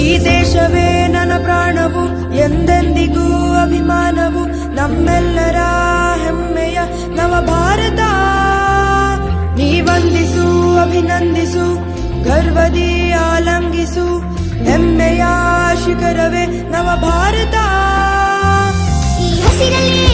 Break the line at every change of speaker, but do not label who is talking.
ಈ ದೇಶವೇ ನನ್ನ ಪ್ರಾಣವು, ಎಂದೆಂದಿಗೂ ಅಭಿಮಾನವು, ನಮ್ಮೆಲ್ಲರ ಹೆಮ್ಮೆಯ ನವ ಭಾರತ. ನೀ ವಂದಿಸು, ಅಭಿನಂದಿಸು, ಗರ್ವದಿ ಆಲಂಗಿಸು, ಹೆಮ್ಮೆಯ ಶಿಖರವೇ ನವ ಭಾರತ.
ಈ ಹಸಿರಲ್ಲಿ